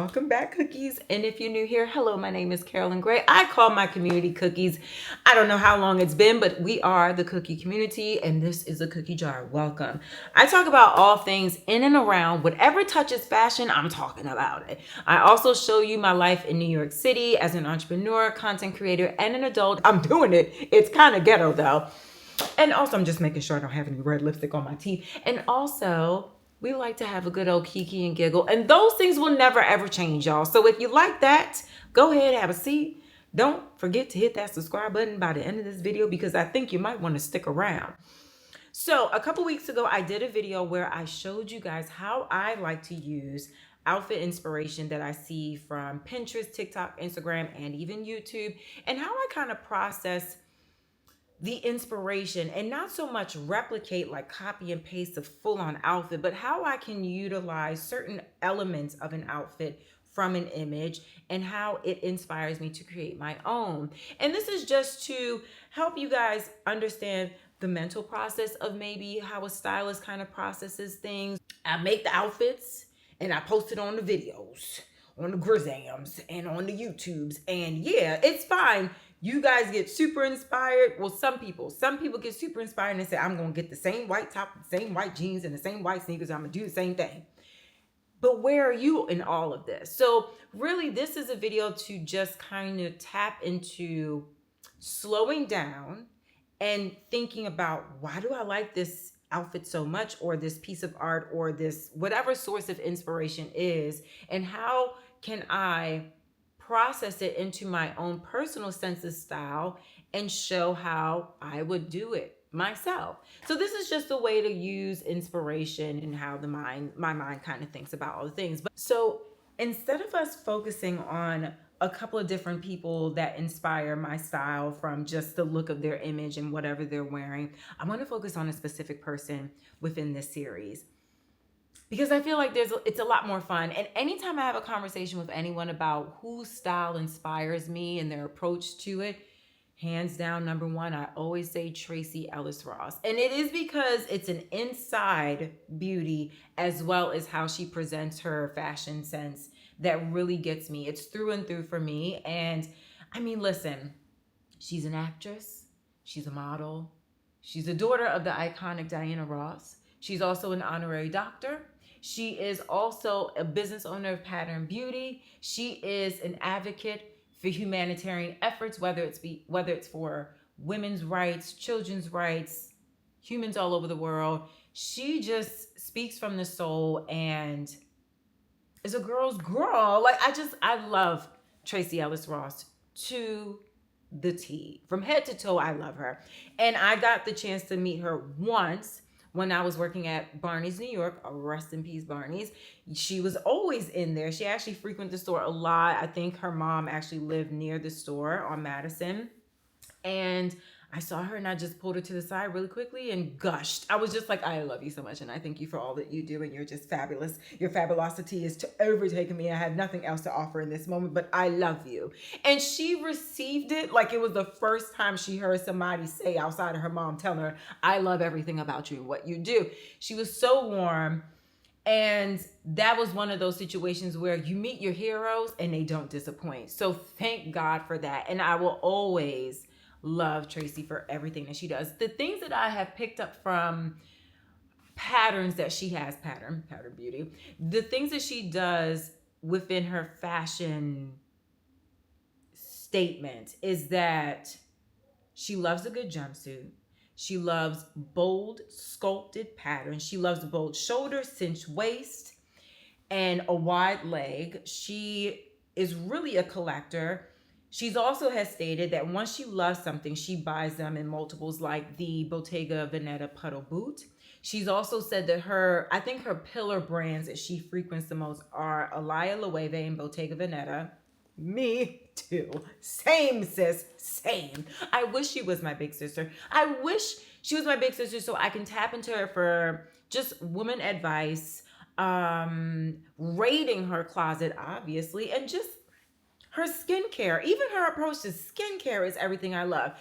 welcome back, cookies. And if you're new here, hello, my name is Carolyn Gray. I call my community cookies. I don't know how long it's been, but we are the cookie community, and this is a cookie jar. Welcome. I talk about all things in and around whatever touches fashion. I'm talking about it. I also show you my life in New York City as an entrepreneur, content creator, and an adult. I'm doing it. It's kind of ghetto though. And also, I'm just making sure I don't have any red lipstick on my teeth. And also, we like to have a good old kiki and giggle. And those things will never, ever change, y'all. So if you like that, go ahead, have a seat. Don't forget to hit that subscribe button by the end of this video because I think you might want to stick around. So a couple weeks ago, I did a video where I showed you guys how I like to use outfit inspiration that I see from Pinterest, TikTok, Instagram, and even YouTube, and how I kind of process the inspiration and not so much replicate, like copy and paste a full-on outfit, but how I can utilize certain elements of an outfit from an image and how it inspires me to create my own. And this is just to help you guys understand the mental process of maybe how a stylist kind of processes things. I make the outfits and I post it on the videos, on the Grizzams and on the YouTubes. And yeah, it's fine. You guys get super inspired. Well, some people get super inspired and say, I'm going to get the same white top, the same white jeans, and the same white sneakers. I'm going to do the same thing. But where are you in all of this? So really, this is a video to just kind of tap into slowing down and thinking about, why do I like this outfit so much, or this piece of art, or this whatever source of inspiration is, and how can I process it into my own personal sense of style and show how I would do it myself. So this is just a way to use inspiration and how my mind kind of thinks about all the things. But so instead of us focusing on a couple of different people that inspire my style from just the look of their image and whatever they're wearing, I'm going to focus on a specific person within this series, because I feel like it's a lot more fun. And anytime I have a conversation with anyone about whose style inspires me and their approach to it, hands down, number one, I always say Tracee Ellis Ross. And it is because it's an inside beauty as well as how she presents her fashion sense that really gets me. It's through and through for me. And I mean, listen, she's an actress. She's a model. She's the daughter of the iconic Diana Ross. She's also an honorary doctor. She is also a business owner of Pattern Beauty. She is an advocate for humanitarian efforts, whether it's for women's rights, children's rights, humans all over the world. She just speaks from the soul and is a girl's girl. Like I love Tracee Ellis Ross to the T. From head to toe, I love her. And I got the chance to meet her once when I was working at Barney's, New York. Rest in peace, Barney's. She was always in there. She actually frequented the store a lot. I think her mom actually lived near the store on Madison. And I saw her and I just pulled her to the side really quickly and gushed. I was just like, I love you so much and I thank you for all that you do, and you're just fabulous. Your fabulosity is overtaking me. I have nothing else to offer in this moment, but I love you. And she received it like it was the first time she heard somebody say, outside of her mom telling her, I love everything about you and what you do. She was so warm. And that was one of those situations where you meet your heroes and they don't disappoint. So thank God for that. And I will always love Tracee for everything that she does. The things that I have picked up from patterns that she has, Pattern Beauty, the things that she does within her fashion statement is that she loves a good jumpsuit. She loves bold sculpted patterns. She loves a bold shoulder, cinched waist, and a wide leg. She is really a collector. She's also has stated that once she loves something, she buys them in multiples, like the Bottega Veneta puddle boot. She's also said that I think her pillar brands that she frequents the most are Alaya Loewe and Bottega Veneta. Me too. Same, sis. Same. I wish she was my big sister. I wish she was my big sister so I can tap into her for just woman advice, raiding her closet, obviously, and just her skincare. Even her approach to skincare is everything I love.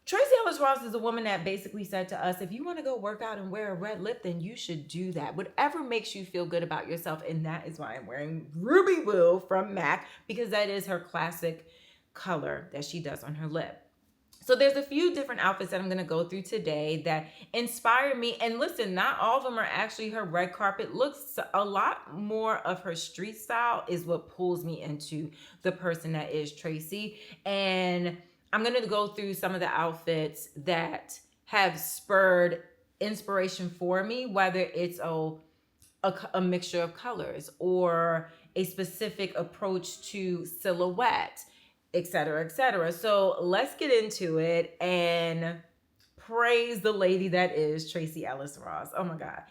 Tracee Ellis Ross is a woman that basically said to us, if you want to go work out and wear a red lip, then you should do that. Whatever makes you feel good about yourself. And that is why I'm wearing Ruby Woo from MAC, because that is her classic color that she does on her lip. So there's a few different outfits that I'm going to go through today that inspire me. And listen, not all of them are actually her red carpet looks. A lot more of her street style is what pulls me into the person that is Tracee. And I'm going to go through some of the outfits that have spurred inspiration for me, whether it's a mixture of colors or a specific approach to silhouette, et cetera, et cetera. So let's get into it and praise the lady that is Tracee Ellis Ross. Oh my God.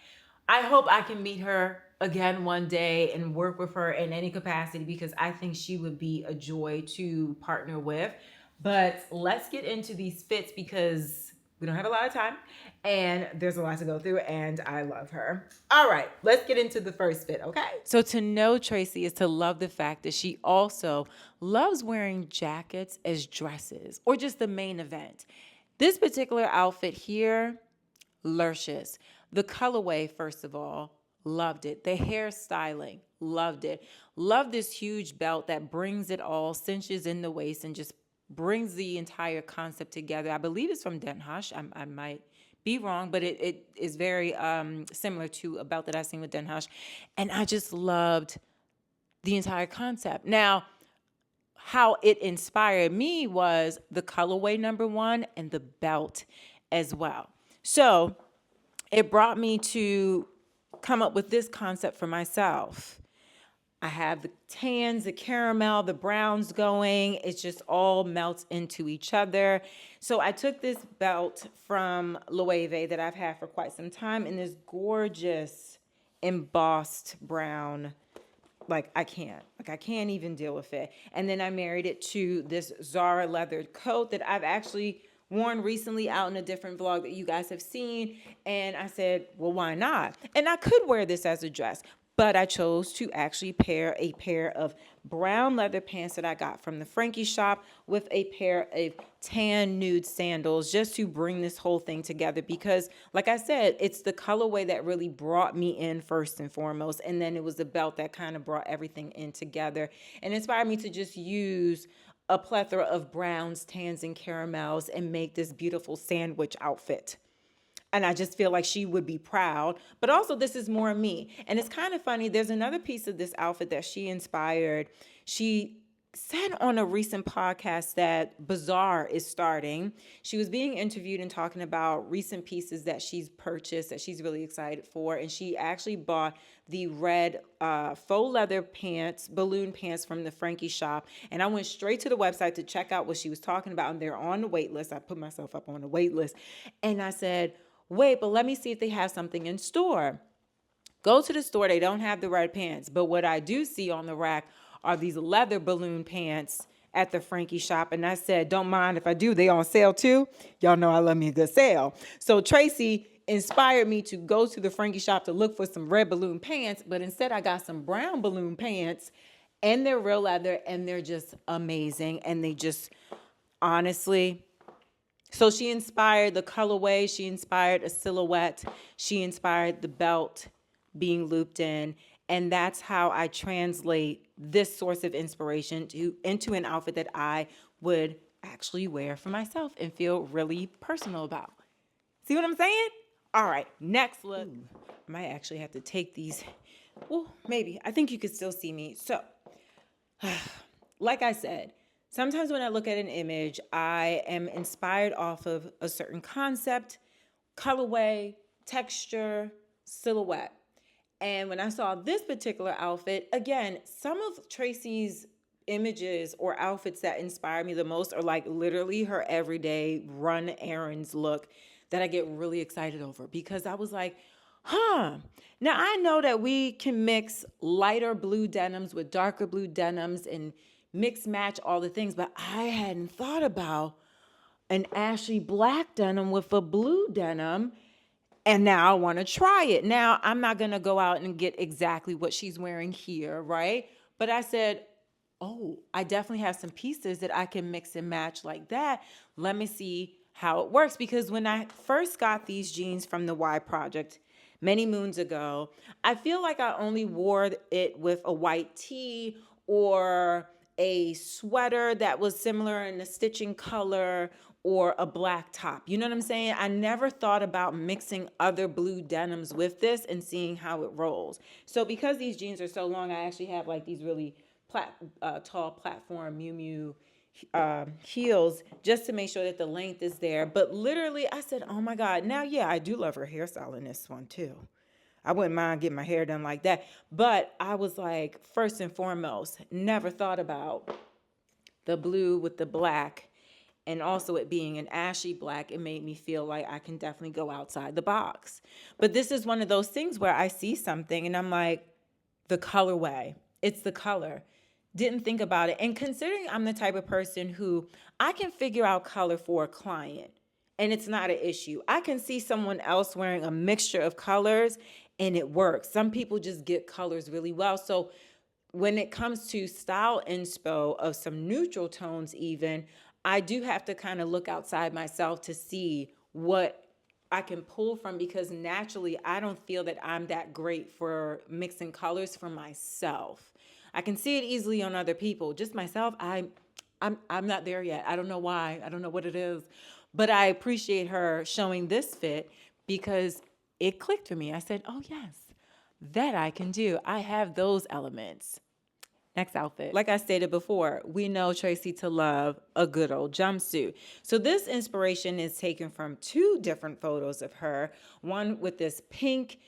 I hope I can meet her again one day and work with her in any capacity, because I think she would be a joy to partner with. But let's get into these fits because we don't have a lot of time and there's a lot to go through and I love her. All right, let's get into the first fit, okay? So to know Tracee is to love the fact that she also loves wearing jackets as dresses or just the main event. This particular outfit here, luscious. The colorway, first of all, loved it. The hairstyling, loved it. Love this huge belt that brings it all, cinches in the waist and just brings the entire concept together. I believe it's from Denim. I might be wrong, but it is very similar to a belt that I've seen with Denim. And I just loved the entire concept. Now, how it inspired me was the colorway, number one, and the belt as well. So it brought me to come up with this concept for myself. I have the tans, the caramel, the browns going. It just all melts into each other. So I took this belt from Loewe that I've had for quite some time in this gorgeous embossed brown. I can't even deal with it. And then I married it to this Zara leathered coat that I've actually worn recently out in a different vlog that you guys have seen. And I said, well, why not? And I could wear this as a dress, but I chose to actually pair a pair of brown leather pants that I got from the Frankie shop with a pair of tan nude sandals just to bring this whole thing together. Because like I said, it's the colorway that really brought me in first and foremost. And then it was the belt that kind of brought everything in together and inspired me to just use a plethora of browns, tans, and caramels and make this beautiful sandwich outfit. And I just feel like she would be proud. But also, this is more me. And it's kind of funny. There's another piece of this outfit that she inspired. She said on a recent podcast that Bazaar is starting. She was being interviewed and talking about recent pieces that she's purchased that she's really excited for. And she actually bought the red faux leather pants, balloon pants from the Frankie shop. And I went straight to the website to check out what she was talking about. And they're on the wait list. I put myself up on the wait list. And I said, wait, but let me see if they have something in store. Go to the store. They don't have the red pants. But what I do see on the rack are these leather balloon pants at the Frankie shop. And I said, don't mind if I do. They on sale too. Y'all know I love me a good sale. So Tracee inspired me to go to the Frankie shop to look for some red balloon pants. But instead I got some brown balloon pants and they're real leather and they're just amazing. And they just honestly... So she inspired the colorway, she inspired a silhouette, she inspired the belt being looped in, and that's how I translate this source of inspiration into an outfit that I would actually wear for myself and feel really personal about. See what I'm saying? All right, next look. I might actually have to take these. Well, maybe. I think you could still see me. So, like I said, sometimes when I look at an image, I am inspired off of a certain concept, colorway, texture, silhouette. And when I saw this particular outfit, again, some of Tracee's images or outfits that inspire me the most are like literally her everyday run errands look that I get really excited over because I was like, now I know that we can mix lighter blue denims with darker blue denims and mix match all the things, but I hadn't thought about an ashy black denim with a blue denim. And now I want to try it. Now, I'm not going to go out and get exactly what she's wearing here, right? But I said, oh, I definitely have some pieces that I can mix and match like that. Let me see how it works. Because when I first got these jeans from the Y Project many moons ago, I feel like I only wore it with a white tee or a sweater that was similar in the stitching color or a black top. You know what I'm saying? I never thought about mixing other blue denims with this and seeing how it rolls. So because these jeans are so long, I actually have like these really tall platform Miu Miu heels just to make sure that the length is there. But literally, I said, oh my God. Now, yeah, I do love her hairstyle in this one too. I wouldn't mind getting my hair done like that. But I was like, first and foremost, never thought about the blue with the black. And also it being an ashy black, it made me feel like I can definitely go outside the box. But this is one of those things where I see something and I'm like, the colorway, it's the color. Didn't think about it. And considering I'm the type of person who I can figure out color for a client and it's not an issue. I can see someone else wearing a mixture of colors and it works. Some people just get colors really well. So when it comes to style inspo of some neutral tones even, I do have to kind of look outside myself to see what I can pull from, because naturally I don't feel that I'm that great for mixing colors for myself. I can see it easily on other people. Just myself, I'm not there yet. I don't know why. I don't know what it is. But I appreciate her showing this fit because it clicked for me. I said, oh yes, that I can do. I have those elements. Next outfit. Like I stated before, we know Tracee to love a good old jumpsuit. So this inspiration is taken from two different photos of her. One with this pink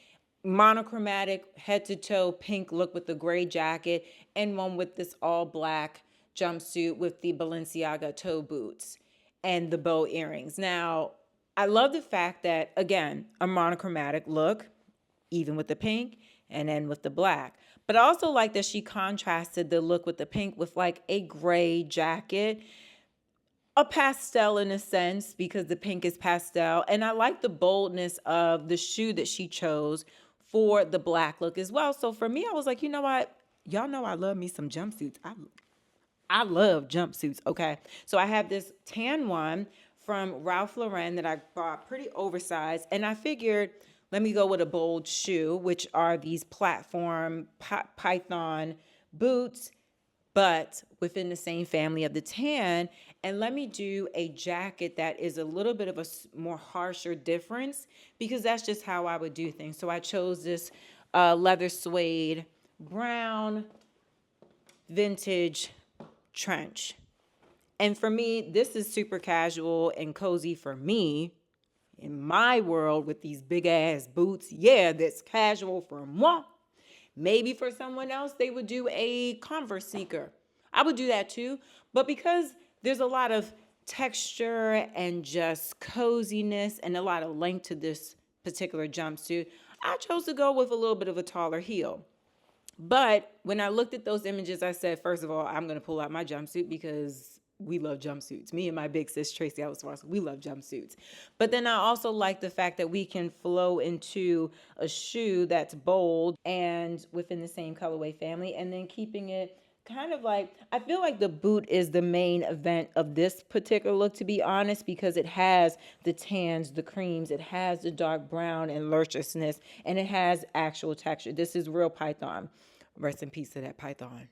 monochromatic head to toe pink look with the gray jacket, and one with this all black jumpsuit with the Balenciaga toe boots and the bow earrings. Now, I love the fact that, again, a monochromatic look, even with the pink and then with the black. But I also like that she contrasted the look with the pink with like a gray jacket, a pastel in a sense because the pink is pastel. And I like the boldness of the shoe that she chose for the black look as well. So for me, I was like, you know what? Y'all know I love me some jumpsuits. I love jumpsuits, okay? So I have this tan one from Ralph Lauren that I bought pretty oversized. And I figured, let me go with a bold shoe, which are these platform python boots, but within the same family of the tan. And let me do a jacket that is a little bit of a more harsher difference because that's just how I would do things. So I chose this leather suede brown vintage trench. And for me, this is super casual and cozy for me. In my world with these big ass boots, yeah, that's casual for moi. Maybe for someone else, they would do a Converse sneaker. I would do that too. But because there's a lot of texture and just coziness and a lot of length to this particular jumpsuit, I chose to go with a little bit of a taller heel. But when I looked at those images, I said, first of all, I'm going to pull out my jumpsuit because we love jumpsuits. Me and my big sis, Tracee Ellis, we love jumpsuits. But then I also like the fact that we can flow into a shoe that's bold and within the same colorway family, and then keeping it kind of like, I feel like the boot is the main event of this particular look, to be honest, because it has the tans, the creams, it has the dark brown and lusciousness, and it has actual texture. This is real python. Rest in peace to that python.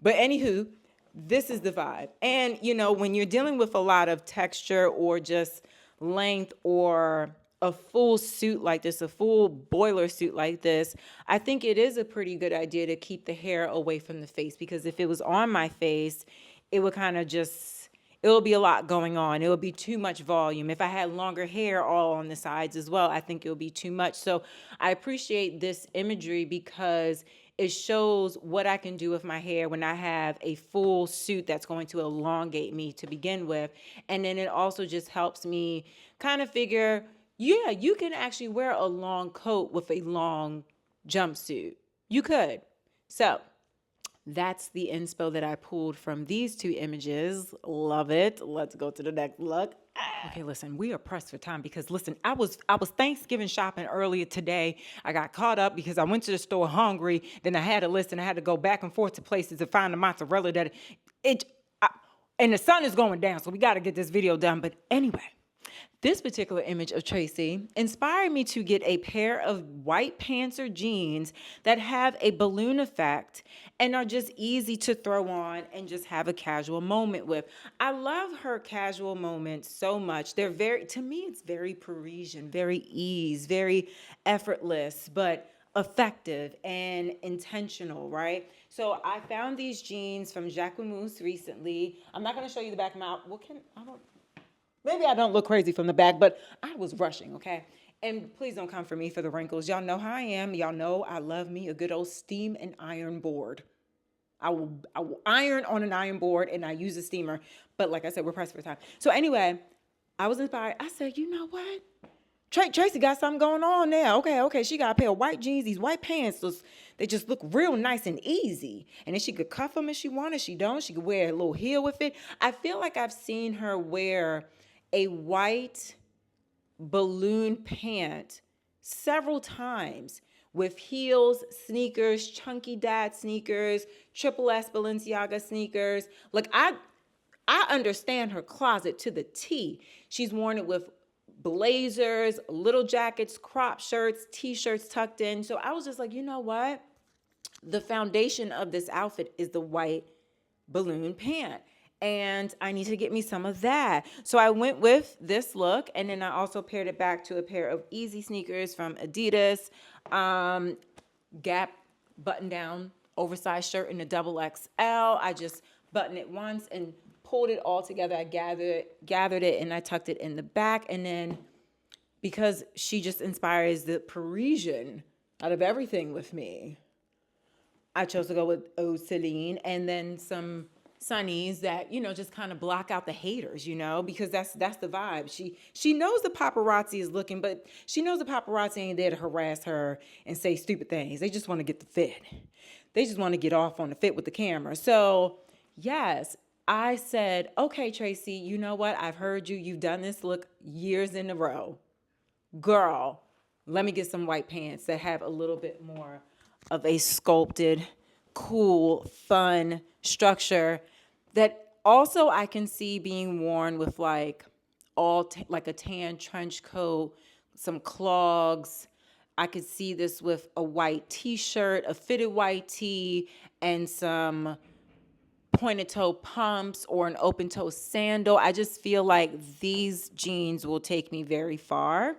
But anywho, this is the vibe. And, you know, when you're dealing with a lot of texture or just length or a full suit like this, a full boiler suit like this, I think it is a pretty good idea to keep the hair away from the face, because if it was on my face, it would kind of just, it will be a lot going on. It will be too much volume. If I had longer hair all on the sides as well, I think it would be too much. So I appreciate this imagery because it shows what I can do with my hair when I have a full suit that's going to elongate me to begin with. And then it also just helps me kind of figure, yeah, you can actually wear a long coat with a long jumpsuit. You could. So that's the inspo that I pulled from these two images. Love it. Let's go to the next look. Okay, listen, we are pressed for time because listen, I was Thanksgiving shopping earlier today. I got caught up because I went to the store hungry. Then I had a list and I had to go back and forth to places to find the mozzarella that And the sun is going down, so we got to get this video done. But anyway, this particular image of Tracee inspired me to get a pair of white pants or jeans that have a balloon effect and are just easy to throw on and just have a casual moment with. I love her casual moments so much. They're to me, it's very Parisian, very ease, very effortless, but effective and intentional, right? So I found these jeans from Jacquemus recently. I'm not going to show you the back of my, maybe I don't look crazy from the back, but I was rushing, okay? And please don't come for me for the wrinkles. Y'all know how I am. Y'all know I love me a good old steam and iron board. I will iron on an iron board and I use a steamer. But like I said, we're pressed for time. So anyway, I was inspired. I said, you know what? Tracee got something going on now. Okay. She got a pair of white jeans, these white pants. They just look real nice and easy. And then she could cuff them if she wanted. She don't. She could wear a little heel with it. I feel like I've seen her wear a white balloon pant several times with heels, sneakers, chunky dad sneakers, triple S Balenciaga sneakers. Like I understand her closet to the T. She's worn it with blazers, little jackets, crop shirts, t-shirts tucked in. So I was just like, you know what? The foundation of this outfit is the white balloon pant. And I need to get me some of that. So I went with this look. And then I also paired it back to a pair of easy sneakers from Adidas. Gap button down oversized shirt in a double XL. I just buttoned it once and pulled it all together. I gathered it and I tucked it in the back. And then because she just inspires the Parisian out of everything with me, I chose to go with Eau Celine and then some sunnies that, you know, just kind of block out the haters, you know, because that's the vibe. She knows the paparazzi is looking, but she knows the paparazzi ain't there to harass her and say stupid things. They just want to get the fit. They just want to get off on the fit with the camera. So yes, I said, okay, Tracee, you know what? I've heard you. You've done this look years in a row. Girl, let me get some white pants that have a little bit more of a sculpted, cool, fun structure that also I can see being worn with like like a tan trench coat, some clogs. I could see this with a white t-shirt, a fitted white tee, and some pointed toe pumps or an open toe sandal. I just feel like these jeans will take me very far.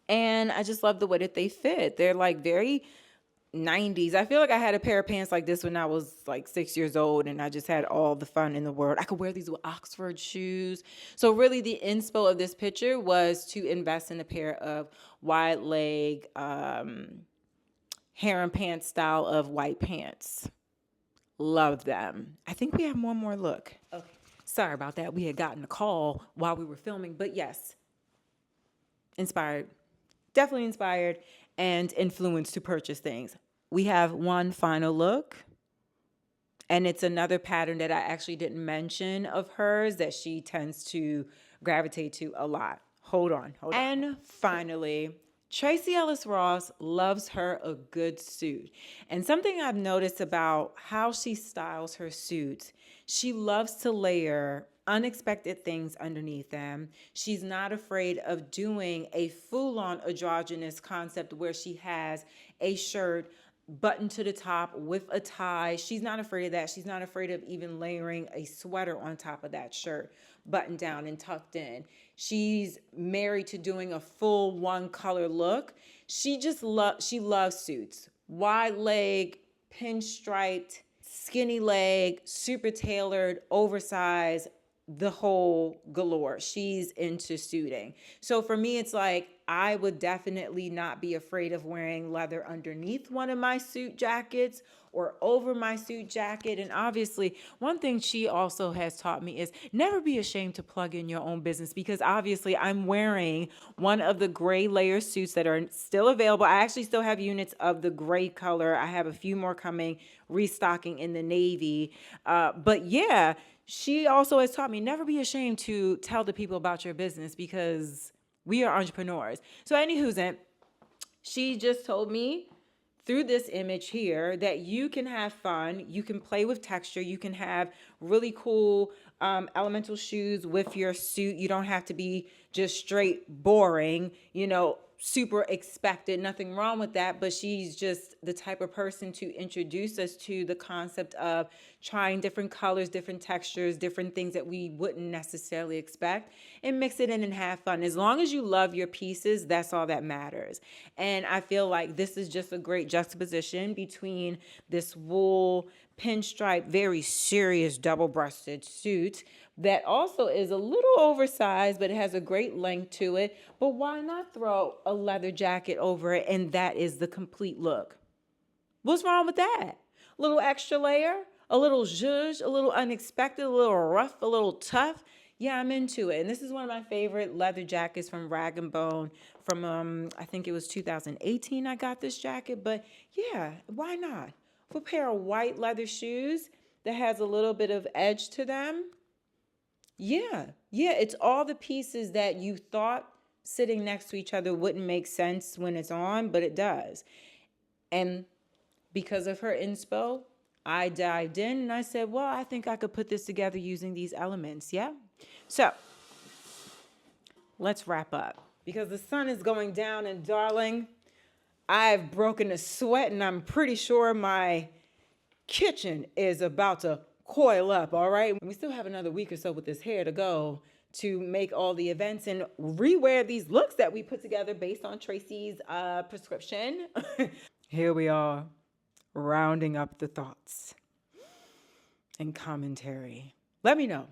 And I just love the way that they fit. They're like very 90s. I feel like I had a pair of pants like this when I was like 6 years old and I just had all the fun in the world. I could wear these with Oxford shoes. So really the inspo of this picture was to invest in a pair of wide leg harem pants style of white pants. Love them. I think we have one more look. Okay. Sorry about that. We had gotten a call while we were filming, but yes, inspired. Definitely inspired and influenced to purchase things. We have one final look, and it's another pattern that I actually didn't mention of hers that she tends to gravitate to a lot. Hold on. And finally, Tracee Ellis Ross loves her a good suit. And something I've noticed about how she styles her suits, she loves to layer unexpected things underneath them. She's not afraid of doing a full-on androgynous concept where she has a shirt buttoned to the top with a tie. She's not afraid of that. She's not afraid of even layering a sweater on top of that shirt, buttoned down and tucked in. She's married to doing a full one color look. She loves suits. Wide leg, pinstriped, skinny leg, super tailored, oversized, the whole galore. She's into suiting. So for me, it's like I would definitely not be afraid of wearing leather underneath one of my suit jackets or over my suit jacket. And obviously, one thing she also has taught me is never be ashamed to plug in your own business, because obviously I'm wearing one of the gray layer suits that are still available. I actually still have units of the gray color. I have a few more coming, restocking in the navy. But yeah, she also has taught me never be ashamed to tell the people about your business, because we are entrepreneurs. So anywho's, she just told me through this image here that you can have fun, you can play with texture, you can have really cool elemental shoes with your suit. You don't have to be just straight boring, super expected. Nothing wrong with that, but she's just the type of person to introduce us to the concept of trying different colors, different textures, different things that we wouldn't necessarily expect, and mix it in and have fun. As long as you love your pieces, that's all that matters. And I feel like this is just a great juxtaposition between this wool pinstripe, very serious double-breasted suit that also is a little oversized, but it has a great length to it. But why not throw a leather jacket over it, and that is the complete look? What's wrong with that? A little extra layer, a little zhuzh, a little unexpected, a little rough, a little tough. Yeah, I'm into it. And this is one of my favorite leather jackets from Rag & Bone from, I think it was 2018 I got this jacket. But yeah, why not? With a pair of white leather shoes that has a little bit of edge to them. Yeah, it's all the pieces that you thought sitting next to each other wouldn't make sense when it's on, but it does. And because of her inspo, I dived in and I said, well, I think I could put this together using these elements. Yeah. So let's wrap up because the sun is going down, and darling, I've broken a sweat and I'm pretty sure my kitchen is about to coil up. All right. We still have another week or so with this hair to go to make all the events and rewear these looks that we put together based on Tracee's prescription. Here we are, rounding up the thoughts and commentary. Let me know,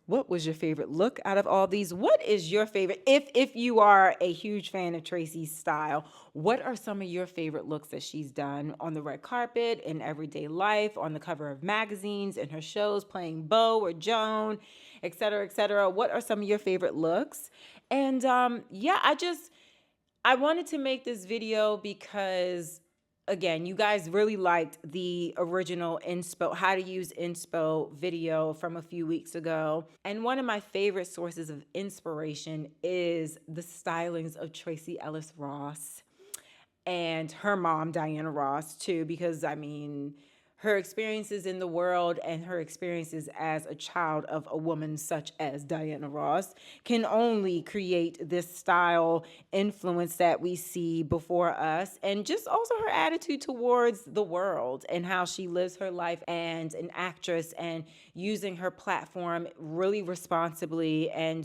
what was your favorite look out of all these? What is your favorite? If you are a huge fan of Tracee's style, what are some of your favorite looks that she's done on the red carpet, in everyday life, on the cover of magazines, in her shows, playing Bo or Joan, et cetera, et cetera? What are some of your favorite looks? And I wanted to make this video because, again, you guys really liked the original inspo, how to use inspo video from a few weeks ago. And one of my favorite sources of inspiration is the stylings of Tracee Ellis Ross and her mom, Diana Ross, too, because, her experiences in the world and her experiences as a child of a woman such as Diana Ross can only create this style influence that we see before us, and just also her attitude towards the world and how she lives her life as an actress and using her platform really responsibly and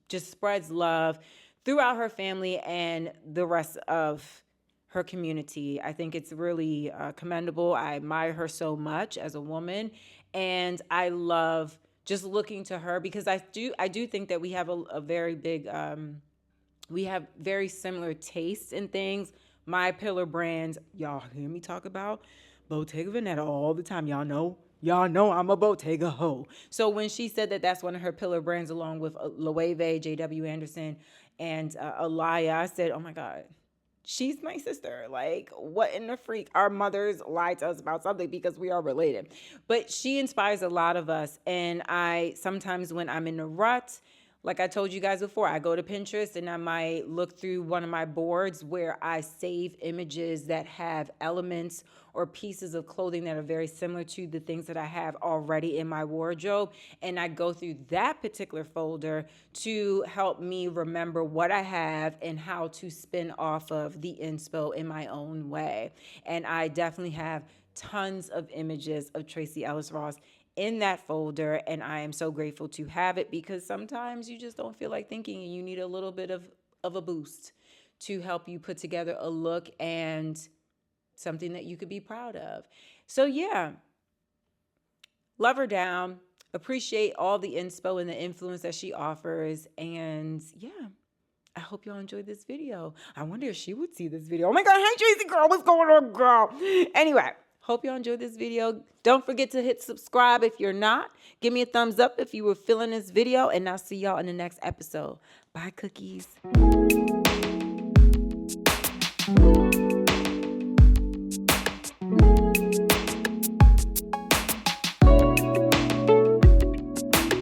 just spreads love throughout her family and the rest of her community. I think it's really commendable. I admire her so much as a woman, and I love just looking to her because I do think that we have a very big, we have very similar tastes in things. My pillar brands, y'all hear me talk about Bottega Veneta all the time. Y'all know I'm a Bottega hoe. So when she said that that's one of her pillar brands along with Loewe, JW Anderson, and Alaya, I said, oh my God, she's my sister. Like, what in the freak? Our mothers lied to us about something because we are related. But she inspires a lot of us. And I sometimes when I'm in a rut, like I told you guys before, I go to Pinterest and I might look through one of my boards where I save images that have elements or pieces of clothing that are very similar to the things that I have already in my wardrobe. And I go through that particular folder to help me remember what I have and how to spin off of the inspo in my own way. And I definitely have tons of images of Tracee Ellis Ross in that folder, and I am so grateful to have it because sometimes you just don't feel like thinking and you need a little bit of a boost to help you put together a look and something that you could be proud of. So yeah, love her down, appreciate all the inspo and the influence that she offers, and yeah, I hope y'all enjoyed this video. I wonder if she would see this video. Oh my God, hey Tracee girl, what's going on, girl? Anyway, hope y'all enjoyed this video. Don't forget to hit subscribe if you're not. Give me a thumbs up if you were feeling this video, and I'll see y'all in the next episode. Bye, cookies.